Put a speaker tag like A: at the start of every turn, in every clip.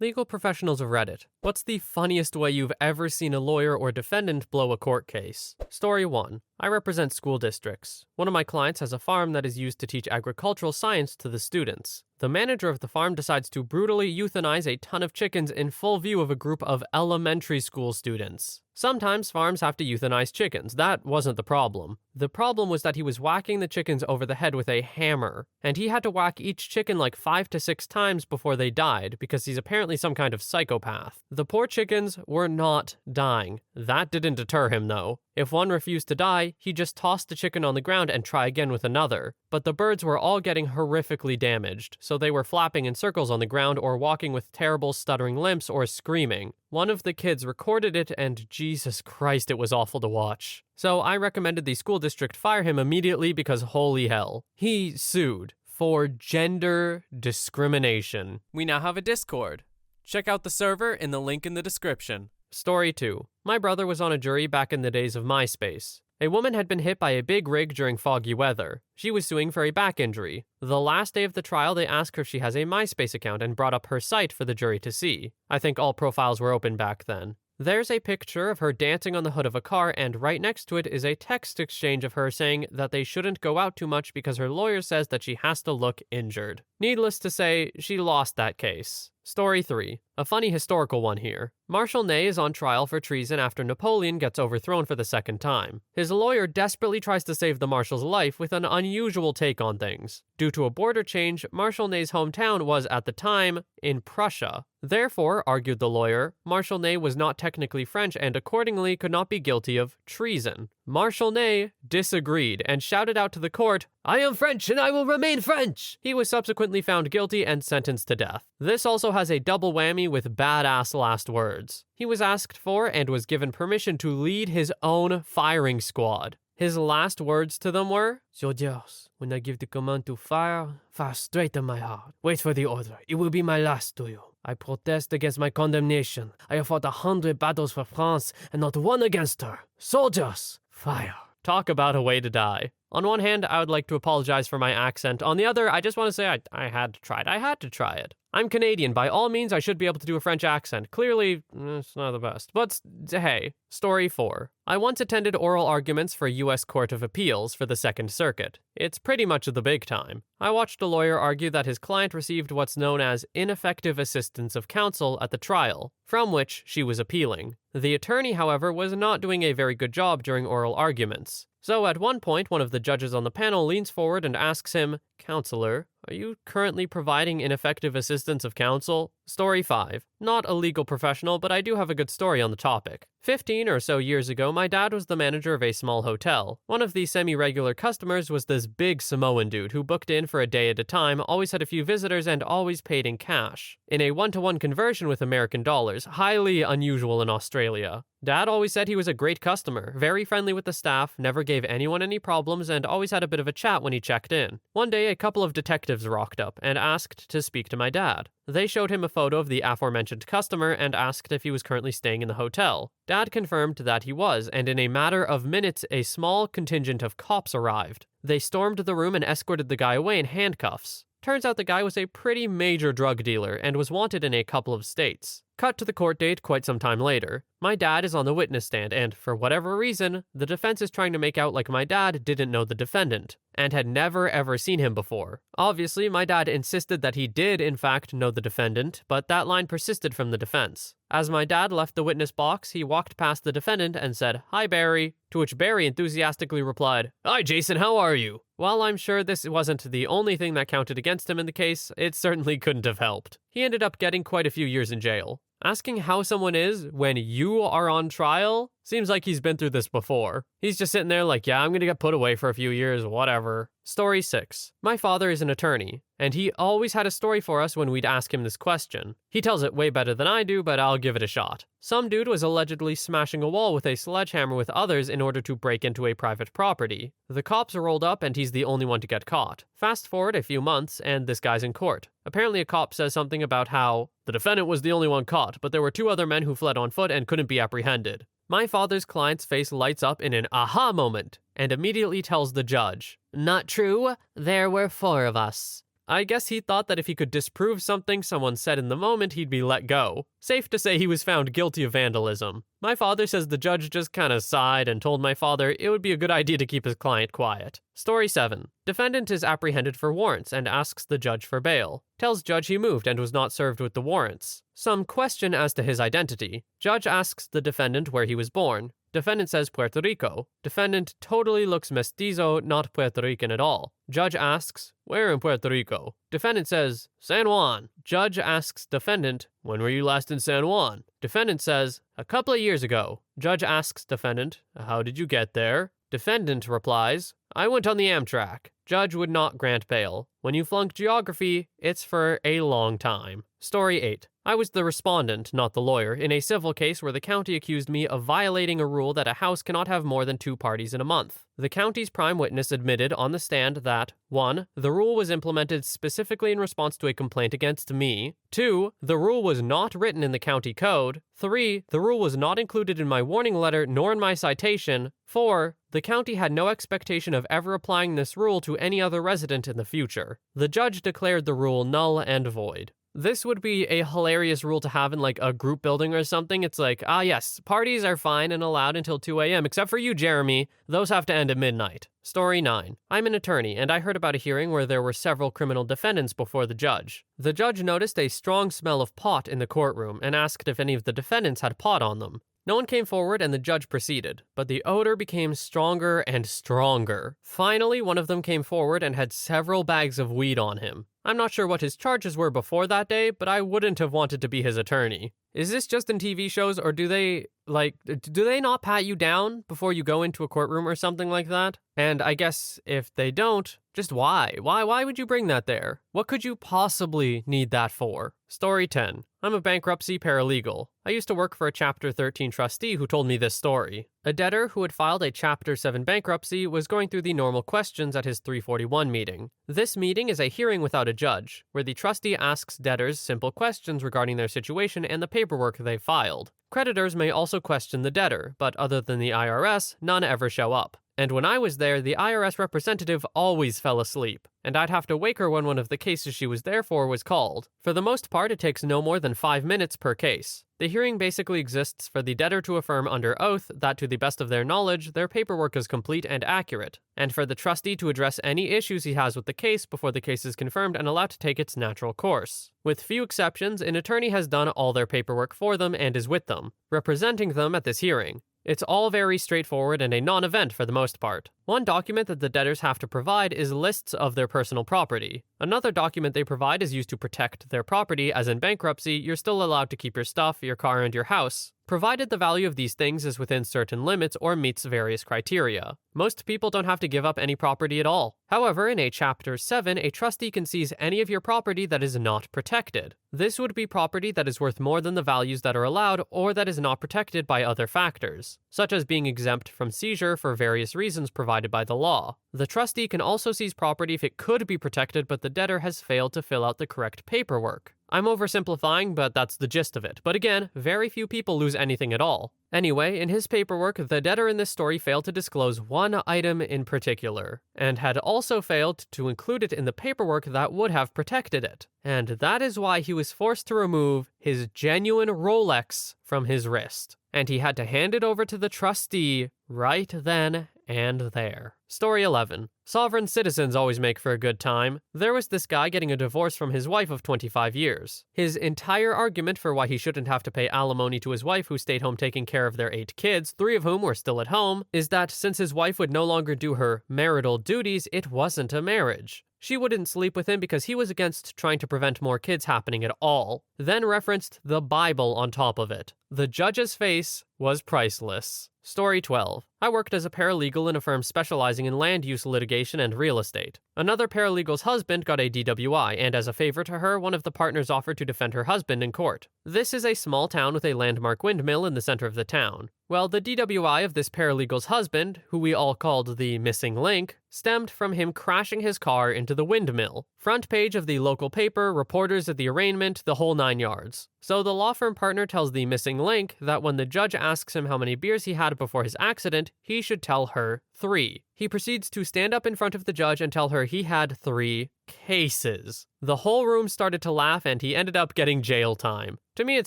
A: Legal professionals of Reddit. What's the funniest way you've ever seen a lawyer or defendant blow a court case? Story 1. I represent school districts. One of my clients has a farm that is used to teach agricultural science to the students. The manager of the farm decides to brutally euthanize a ton of chickens in full view of a group of elementary school students. Sometimes farms have to euthanize chickens. That wasn't the problem. The problem was that he was whacking the chickens over the head with a hammer, and he had to whack each chicken like 5 to 6 times before they died because he's apparently some kind of psychopath. The poor chickens were not dying. That didn't deter him though. If one refused to die, he just tossed the chicken on the ground and try again with another. But the birds were all getting horrifically damaged, so they were flapping in circles on the ground or walking with terrible stuttering limps or screaming. One of the kids recorded it and Jesus Christ, it was awful to watch. So I recommended the school district fire him immediately because holy hell. He sued for gender discrimination. We now have a Discord. Check out the server in the link in the description. Story 2. My brother was on a jury back in the days of MySpace. A woman had been hit by a big rig during foggy weather. She was suing for a back injury. The last day of the trial, they asked her if she has a MySpace account and brought up her site for the jury to see. I think all profiles were open back then. There's a picture of her dancing on the hood of a car, and right next to it is a text exchange of her saying that they shouldn't go out too much because her lawyer says that she has to look injured. Needless to say, she lost that case. Story 3. A funny historical one here. Marshal Ney is on trial for treason after Napoleon gets overthrown for the second time. His lawyer desperately tries to save the marshal's life with an unusual take on things. Due to a border change, Marshal Ney's hometown was, at the time, in Prussia. Therefore, argued the lawyer, Marshal Ney was not technically French and accordingly could not be guilty of treason. Marshal Ney disagreed and shouted out to the court, "I am French and I will remain French!" He was subsequently found guilty and sentenced to death. This also has a double whammy with badass last words. He was asked for and was given permission to lead his own firing squad. His last words to them were, "Soldiers, when I give the command to fire, fire straight in my heart. Wait for the order. It will be my last to you. I protest against my condemnation. I have fought 100 battles for France and not one against her. Soldiers, fire." Talk about a way to die. On one hand, I would like to apologize for my accent. On the other, I just want to say I had to try it. I had to try it. I'm Canadian. By all means, I should be able to do a French accent. Clearly, it's not the best. But hey, story 4. I once attended oral arguments for a U.S. Court of Appeals for the Second Circuit. It's pretty much the big time. I watched a lawyer argue that his client received what's known as ineffective assistance of counsel at the trial, from which she was appealing. The attorney, however, was not doing a very good job during oral arguments. So at one point, one of the judges on the panel leans forward and asks him, "Counselor, are you currently providing ineffective assistance of counsel?" Story 5. Not a legal professional, but I do have a good story on the topic. 15 or so years ago, my dad was the manager of a small hotel. One of the semi-regular customers was this big Samoan dude who booked in for a day at a time, always had a few visitors, and always paid in cash. In a 1-to-1 conversion with American dollars, highly unusual in Australia. Dad always said he was a great customer, very friendly with the staff, never gave anyone any problems, and always had a bit of a chat when he checked in. One day, a couple of detectives rocked up and asked to speak to my dad. They showed him a photo of the aforementioned customer and asked if he was currently staying in the hotel. Dad confirmed that he was, and in a matter of minutes, a small contingent of cops arrived. They stormed the room and escorted the guy away in handcuffs. Turns out the guy was a pretty major drug dealer and was wanted in a couple of states. Cut to the court date quite some time later. My dad is on the witness stand and, for whatever reason, the defense is trying to make out like my dad didn't know the defendant and had never ever seen him before. Obviously, my dad insisted that he did in fact know the defendant, but that line persisted from the defense. As my dad left the witness box, he walked past the defendant and said, "Hi, Barry," to which Barry enthusiastically replied, "Hi, Jason, how are you?" While I'm sure this wasn't the only thing that counted against him in the case, it certainly couldn't have helped. He ended up getting quite a few years in jail. Asking how someone is when you are on trial seems like he's been through this before. He's just sitting there like, yeah, I'm gonna get put away for a few years, whatever. Story 6. My father is an attorney, and he always had a story for us when we'd ask him this question. He tells it way better than I do, but I'll give it a shot. Some dude was allegedly smashing a wall with a sledgehammer with others in order to break into a private property. The cops rolled up and he's the only one to get caught. Fast forward a few months and this guy's in court. Apparently a cop says something about how the defendant was the only one caught, but there were 2 other men who fled on foot and couldn't be apprehended. My father's client's face lights up in an aha moment and immediately tells the judge, "Not true, there were 4 of us." I guess he thought that if he could disprove something someone said in the moment, he'd be let go. Safe to say he was found guilty of vandalism. My father says the judge just kinda sighed and told my father it would be a good idea to keep his client quiet. Story 7. Defendant is apprehended for warrants and asks the judge for bail. Tells judge he moved and was not served with the warrants. Some question as to his identity. Judge asks the defendant where he was born. Defendant says Puerto Rico. Defendant totally looks mestizo, not Puerto Rican at all. Judge asks, where in Puerto Rico? Defendant says, San Juan. Judge asks defendant, when were you last in San Juan? Defendant says, a couple of years ago. Judge asks defendant, how did you get there? Defendant replies, I went on the Amtrak. Judge would not grant bail. When you flunk geography, it's for a long time. Story 8. I was the respondent, not the lawyer, in a civil case where the county accused me of violating a rule that a house cannot have more than 2 parties in a month. The county's prime witness admitted on the stand that 1. The rule was implemented specifically in response to a complaint against me. 2. The rule was not written in the county code. 3. The rule was not included in my warning letter nor in my citation. 4. The county had no expectation of ever applying this rule to any other resident in the future. The judge declared the rule null and void. This would be a hilarious rule to have in like a group building or something. It's like, yes, parties are fine and allowed until 2 a.m. except for you, Jeremy. Those have to end at midnight. Story 9. I'm an attorney, and I heard about a hearing where there were several criminal defendants before the judge. The judge noticed a strong smell of pot in the courtroom and asked if any of the defendants had pot on them. No one came forward and the judge proceeded, but the odor became stronger and stronger. Finally, one of them came forward and had several bags of weed on him. I'm not sure what his charges were before that day, but I wouldn't have wanted to be his attorney. Is this just in TV shows, or do they not pat you down before you go into a courtroom or something like that? And I guess if they don't, just why? Why would you bring that there? What could you possibly need that for? Story 10. I'm a bankruptcy paralegal. I used to work for a Chapter 13 trustee who told me this story. A debtor who had filed a Chapter 7 bankruptcy was going through the normal questions at his 341 meeting. This meeting is a hearing without a judge, where the trustee asks debtors simple questions regarding their situation and the paperwork they filed. Creditors may also question the debtor, but other than the IRS, none ever show up. And when I was there, the IRS representative always fell asleep, and I'd have to wake her when one of the cases she was there for was called. For the most part, it takes no more than 5 minutes per case. The hearing basically exists for the debtor to affirm under oath that to the best of their knowledge, their paperwork is complete and accurate, and for the trustee to address any issues he has with the case before the case is confirmed and allowed to take its natural course. With few exceptions, an attorney has done all their paperwork for them and is with them, representing them at this hearing. It's all very straightforward and a non-event for the most part. One document that the debtors have to provide is lists of their personal property. Another document they provide is used to protect their property, as in bankruptcy, you're still allowed to keep your stuff, your car, and your house, provided the value of these things is within certain limits or meets various criteria. Most people don't have to give up any property at all. However, in a Chapter 7, a trustee can seize any of your property that is not protected. This would be property that is worth more than the values that are allowed or that is not protected by other factors, such as being exempt from seizure for various reasons provided by the law. The trustee can also seize property if it could be protected but the debtor has failed to fill out the correct paperwork. I'm oversimplifying, but that's the gist of it. But again, very few people lose anything at all. Anyway, in his paperwork, the debtor in this story failed to disclose one item in particular, and had also failed to include it in the paperwork that would have protected it. And that is why he was forced to remove his genuine Rolex from his wrist. And he had to hand it over to the trustee right then and there. Story 11. Sovereign citizens always make for a good time. There was this guy getting a divorce from his wife of 25 years. His entire argument for why he shouldn't have to pay alimony to his wife, who stayed home taking care of their 8 kids, 3 of whom were still at home, is that since his wife would no longer do her marital duties, it wasn't a marriage. She wouldn't sleep with him because he was against trying to prevent more kids happening at all, then referenced the Bible on top of it. The judge's face was priceless. Story 12. I worked as a paralegal in a firm specializing in land use litigation and real estate. Another paralegal's husband got a DWI, and as a favor to her, one of the partners offered to defend her husband in court. This is a small town with a landmark windmill in the center of the town. Well, the DWI of this paralegal's husband, who we all called the missing link, stemmed from him crashing his car into the windmill. Front page of the local paper, reporters at the arraignment, the whole 9 yards. So the law firm partner tells the missing link that when the judge asks him how many beers he had before his accident, he should tell her 3. He proceeds to stand up in front of the judge and tell her he had 3 cases. The whole room started to laugh and he ended up getting jail time. To me, it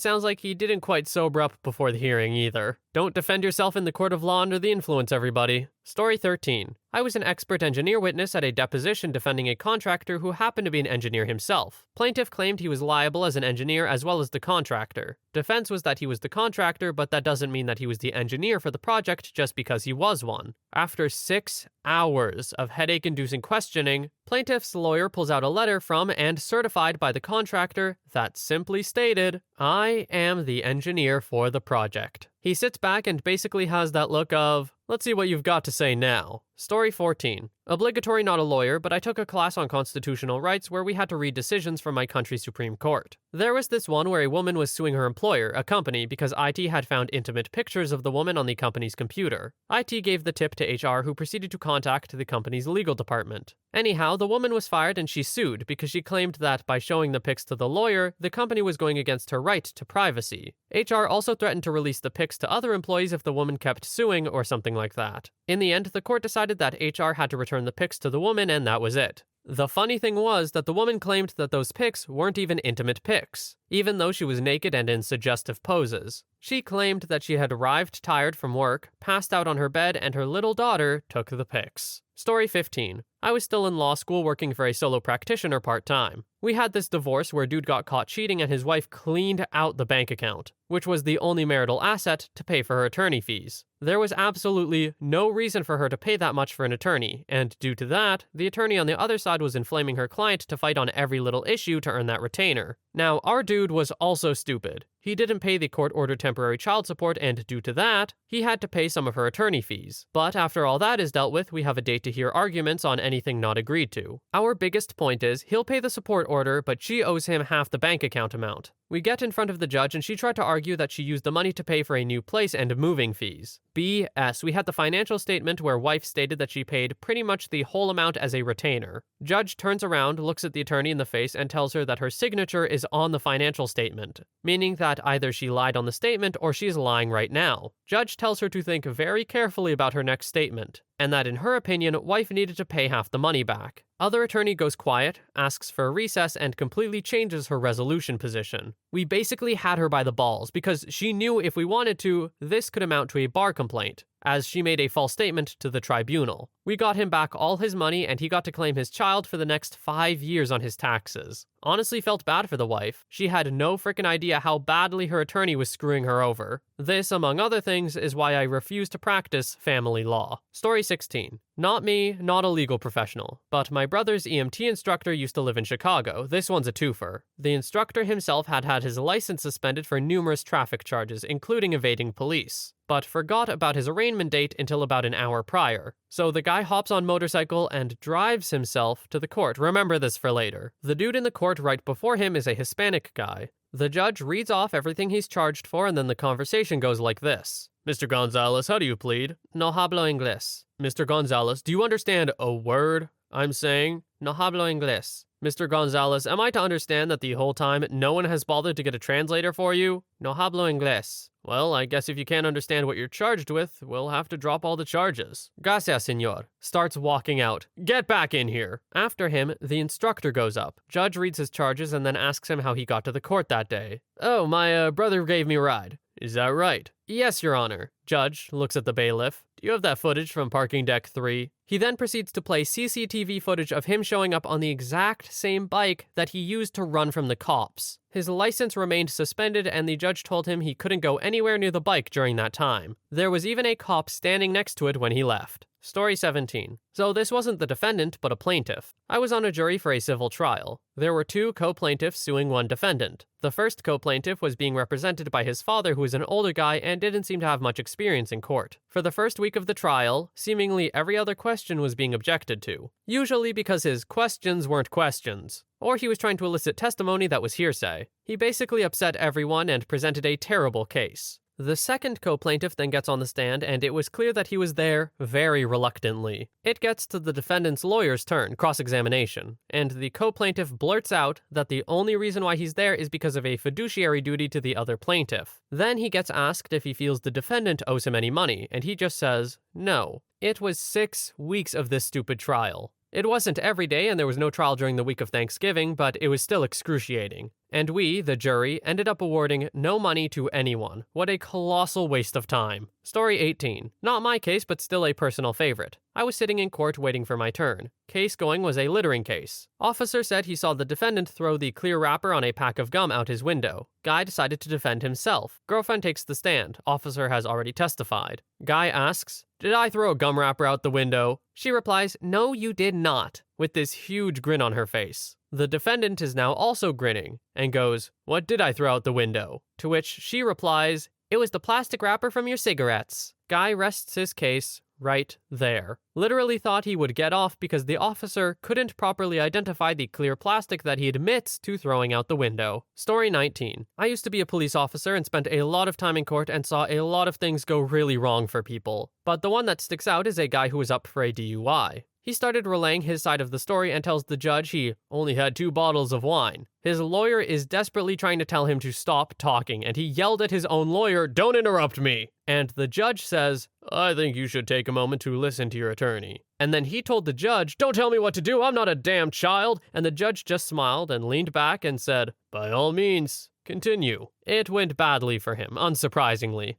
A: sounds like he didn't quite sober up before the hearing either. Don't defend yourself in the court of law under the influence, everybody. Story 13. I was an expert engineer witness at a deposition defending a contractor who happened to be an engineer himself. Plaintiff claimed he was liable as an engineer as well as the contractor. Defense was that he was the contractor, but that doesn't mean that he was the engineer for the project just because he was one. After 6 hours of headache-inducing questioning, plaintiff's lawyer pulls out a letter from and certified by the contractor that simply stated, "I am the engineer for the project." He sits back and basically has that look of, "Let's see what you've got to say now." Story 14. Obligatory, not a lawyer, but I took a class on constitutional rights where we had to read decisions from my country's Supreme Court. There was this one where a woman was suing her employer, a company, because IT had found intimate pictures of the woman on the company's computer. IT gave the tip to HR, who proceeded to contact the company's legal department. Anyhow, the woman was fired and she sued because she claimed that by showing the pics to the lawyer, the company was going against her right to privacy. HR also threatened to release the pics to other employees if the woman kept suing or something like that. In the end, the court decided that HR had to return the pics to the woman and that was it. The funny thing was that the woman claimed that those pics weren't even intimate pics, even though she was naked and in suggestive poses. She claimed that she had arrived tired from work, passed out on her bed, and her little daughter took the pics. Story 15. I was still in law school working for a solo practitioner part-time. We had this divorce where dude got caught cheating and his wife cleaned out the bank account, which was the only marital asset to pay for her attorney fees. There was absolutely no reason for her to pay that much for an attorney, and due to that, the attorney on the other side was inflaming her client to fight on every little issue to earn that retainer. Now, our dude was also stupid. He didn't pay the court-ordered temporary child support, and due to that, he had to pay some of her attorney fees. But after all that is dealt with, we have a date to hear arguments on anything not agreed to. Our biggest point is, he'll pay the support order, but she owes him half the bank account amount. We get in front of the judge and she tried to argue that she used the money to pay for a new place and moving fees. BS. We had the financial statement where wife stated that she paid pretty much the whole amount as a retainer. Judge turns around, looks at the attorney in the face, and tells her that her signature is on the financial statement, meaning that either she lied on the statement or she's lying right now. Judge tells her to think very carefully about her next statement, and that in her opinion, wife needed to pay half the money back. Other attorney goes quiet, asks for a recess, and completely changes her resolution position. We basically had her by the balls because she knew if we wanted to, this could amount to a bar complaint, as she made a false statement to the tribunal. We got him back all his money and he got to claim his child for the next 5 years on his taxes. Honestly felt bad for the wife. She had no frickin' idea how badly her attorney was screwing her over. This, among other things, is why I refuse to practice family law. Story 16. Not me, not a legal professional, but my brother's EMT instructor used to live in Chicago. This one's a twofer. The instructor himself had his license suspended for numerous traffic charges, including evading police, but forgot about his arraignment date until about an hour prior. So the guy hops on motorcycle and drives himself to the court. Remember this for later. The dude in the court right before him is a Hispanic guy. The judge reads off everything he's charged for, and then the conversation goes like this. Mr. Gonzalez, how do you plead? No hablo inglés. Mr. Gonzalez, do you understand a word I'm saying? No hablo inglés. Mr. Gonzalez, am I to understand that the whole time no one has bothered to get a translator for you? No hablo inglés. Well, I guess if you can't understand what you're charged with, we'll have to drop all the charges. Gracias, señor. Starts walking out. Get back in here. After him, the instructor goes up. Judge reads his charges and then asks him how he got to the court that day. Oh, my brother gave me a ride. Is that right? Yes, Your Honor. Judge looks at the bailiff. Do you have that footage from parking deck 3? He then proceeds to play CCTV footage of him showing up on the exact same bike that he used to run from the cops. His license remained suspended and the judge told him he couldn't go anywhere near the bike during that time. There was even a cop standing next to it when he left. Story 17. So this wasn't the defendant, but a plaintiff. I was on a jury for a civil trial. There were 2 co-plaintiffs suing one defendant. The first co-plaintiff was being represented by his father, who was an older guy and didn't seem to have much experience in court. For the first week of the trial, seemingly every other question was being objected to. Usually because his questions weren't questions, or he was trying to elicit testimony that was hearsay. He basically upset everyone and presented a terrible case. The second co-plaintiff then gets on the stand, and it was clear that he was there very reluctantly. It gets to the defendant's lawyer's turn, cross-examination, and the co-plaintiff blurts out that the only reason why he's there is because of a fiduciary duty to the other plaintiff. Then he gets asked if he feels the defendant owes him any money, and he just says, no. It was 6 weeks of this stupid trial. It wasn't every day and there was no trial during the week of Thanksgiving, but it was still excruciating. And we, the jury, ended up awarding no money to anyone. What a colossal waste of time. Story 18. Not my case, but still a personal favorite. I was sitting in court waiting for my turn. Case going was a littering case. Officer said he saw the defendant throw the clear wrapper on a pack of gum out his window. Guy decided to defend himself. Girlfriend takes the stand. Officer has already testified. Guy asks, "Did I throw a gum wrapper out the window?" She replies, "No, you did not," with this huge grin on her face. The defendant is now also grinning and goes, "What did I throw out the window?" To which she replies, "It was the plastic wrapper from your cigarettes." Guy rests his case right there. Literally thought he would get off because the officer couldn't properly identify the clear plastic that he admits to throwing out the window. Story 19. I used to be a police officer and spent a lot of time in court and saw a lot of things go really wrong for people. But the one that sticks out is a guy who was up for a DUI. He started relaying his side of the story and tells the judge he only had 2 bottles of wine. His lawyer is desperately trying to tell him to stop talking, and he yelled at his own lawyer, "Don't interrupt me!" And the judge says, "I think you should take a moment to listen to your attorney." And then he told the judge, "Don't tell me what to do, I'm not a damn child." And the judge just smiled and leaned back and said, "By all means, continue." It went badly for him, unsurprisingly.